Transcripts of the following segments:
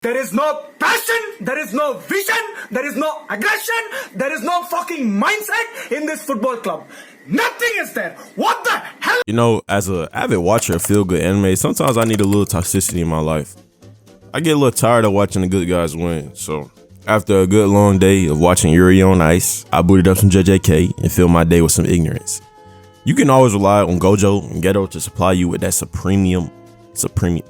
There is no passion, there is no vision, there is no aggression, there is no fucking mindset in this football club. Nothing is there. What the hell? You know, as an avid watcher of feel-good anime, sometimes I need a little toxicity in my life. I get a little tired of watching the good guys win, so after a good long day of watching Yuri on Ice, I booted up some JJK and filled my day with some ignorance. You can always rely on Gojo and Geto to supply you with that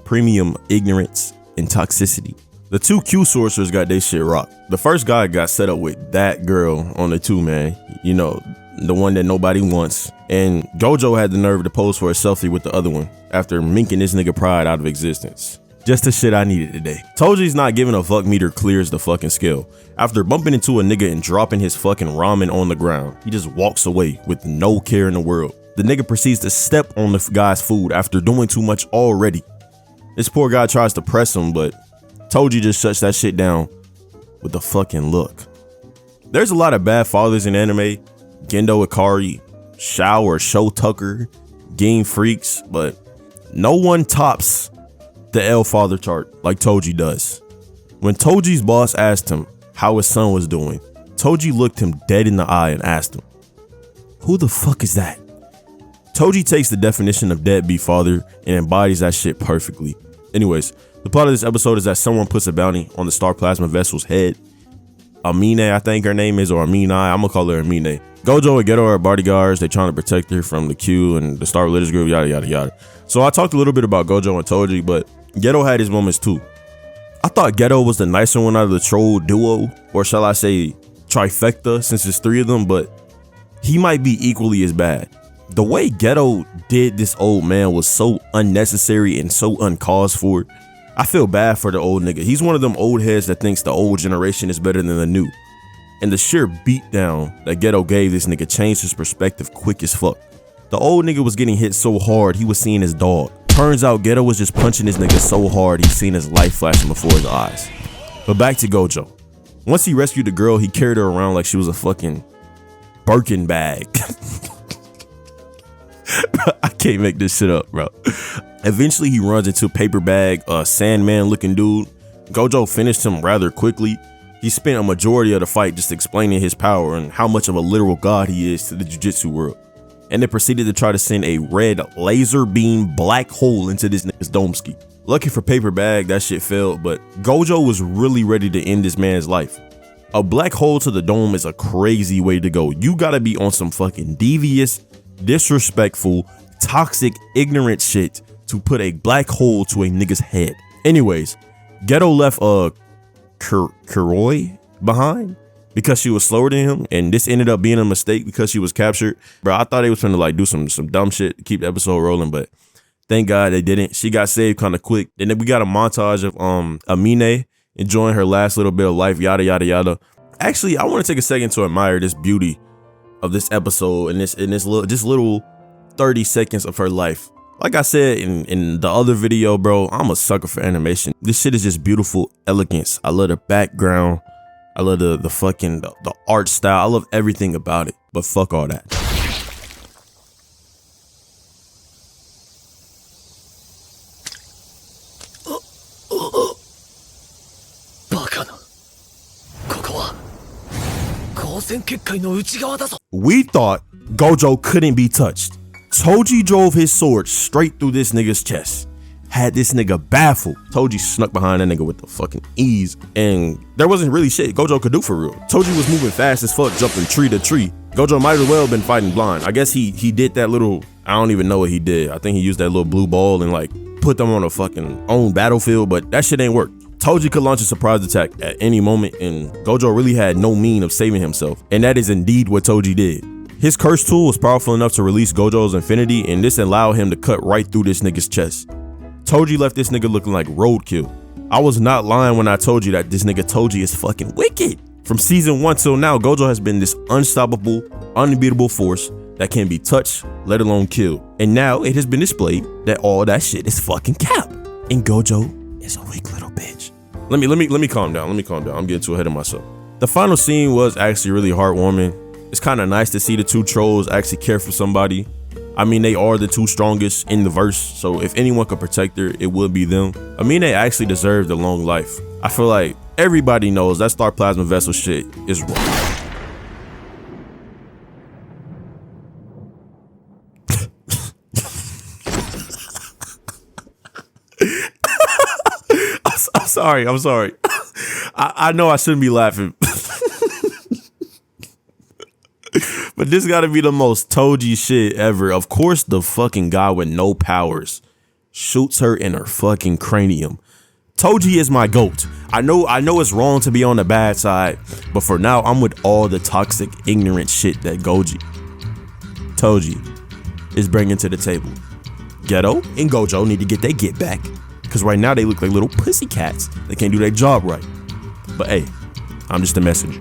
premium ignorance and toxicity. The two Q sorcerers got their shit rocked. The first guy got set up with that girl on the 2-man, you know, the one that nobody wants. And Gojo had the nerve to pose for a selfie with the other one after minking this nigga pride out of existence. Just the shit I needed today. Toji's not giving a fuck meter clears the fucking scale. After bumping into a nigga and dropping his fucking ramen on the ground, he just walks away with no care in the world. The nigga proceeds to step on the guy's food after doing too much already. This poor guy tries to press him, but Toji just shuts that shit down with a fucking look. There's a lot of bad fathers in anime. Gendo Ikari, Shao or Sho Tucker, Game Freaks, but no one tops the L father chart like Toji does. When Toji's boss asked him how his son was doing, Toji looked him dead in the eye and asked him, "Who the fuck is that?" Toji takes the definition of deadbeat father and embodies that shit perfectly. Anyways, the plot of this episode is that someone puts a bounty on the Star Plasma vessel's head. Amine, I think her name is, or Amine, I'm gonna call her Amine. Gojo and Geto are bodyguards. They're trying to protect her from the Q and the Star Religious Group, yada, yada, yada. So I talked a little bit about Gojo and Toji, but Geto had his moments too. I thought Geto was the nicer one out of the troll duo, or shall I say trifecta, since it's 3 of them, but he might be equally as bad. The way Geto did this old man was so unnecessary and so uncaused for. I feel bad for the old nigga. He's one of them old heads that thinks the old generation is better than the new. And the sheer beatdown that Geto gave this nigga changed his perspective quick as fuck. The old nigga was getting hit so hard he was seeing his dog. Turns out Geto was just punching this nigga so hard he seen his life flashing before his eyes. But back to Gojo. Once he rescued the girl, he carried her around like she was a fucking Birkin bag. I can't make this shit up, bro. Eventually he runs into Paper Bag, a Sandman looking dude. Gojo finished him rather quickly. He spent a majority of the fight just explaining his power and how much of a literal god he is to the Jujutsu world. And then proceeded to try to send a red laser beam black hole into this nigga's domeski. Lucky for Paper Bag, that shit failed, but Gojo was really ready to end this man's life. A black hole to the dome is a crazy way to go. You gotta be on some fucking devious, disrespectful, toxic, ignorant shit to put a black hole to a nigga's head. Anyways, Geto left Kuroi behind because she was slower than him, and this ended up being a mistake because she was captured. Bro, I thought they was trying to like do some dumb shit to keep the episode rolling, but thank God they didn't. She got saved kind of quick. And then we got a montage of Amine enjoying her last little bit of life, yada yada yada. Actually, I want to take a second to admire this beauty of this episode and this little 30 seconds of her life. Like I said in the other video, bro, I'm a sucker for animation. This shit is just beautiful elegance. I love the background. I love the art style. I love everything about it. But fuck all that. We thought Gojo couldn't be touched. Toji drove his sword straight through this nigga's chest. Had this nigga baffled. Toji snuck behind that nigga with the fucking ease. And there wasn't really shit Gojo could do for real. Toji was moving fast as fuck, jumping tree to tree. Gojo might as well have been fighting blind. I guess he did that little, I don't even know what he did. I think he used that little blue ball and like put them on a fucking own battlefield, but that shit ain't work. Toji could launch a surprise attack at any moment, and Gojo really had no mean of saving himself. And that is indeed what Toji did. His curse tool was powerful enough to release Gojo's infinity, and this allowed him to cut right through this nigga's chest. Toji left this nigga looking like roadkill. I was not lying when I told you that this nigga Toji is fucking wicked. From season 1 till now, Gojo has been this unstoppable, unbeatable force that can be touched, let alone killed. And now it has been displayed that all that shit is fucking cap. And Gojo is a weak little bitch. Let me calm down. I'm getting too ahead of myself. The final scene was actually really heartwarming. It's kind of nice to see the two trolls actually care for somebody. I mean, they are the two strongest in the verse, so if anyone could protect her, it would be them. Amine actually deserved a long life. I feel like everybody knows that Star Plasma Vessel shit is wrong. I'm sorry. I know I shouldn't be laughing. But this gotta be the most Toji shit ever. Of course, the fucking guy with no powers shoots her in her fucking cranium. Toji is my GOAT. I know it's wrong to be on the bad side, but for now, I'm with all the toxic, ignorant shit that Toji is bringing to the table. Geto and Gojo need to get their get back, because right now they look like little pussy cats. They can't do their job right. But hey, I'm just a messenger.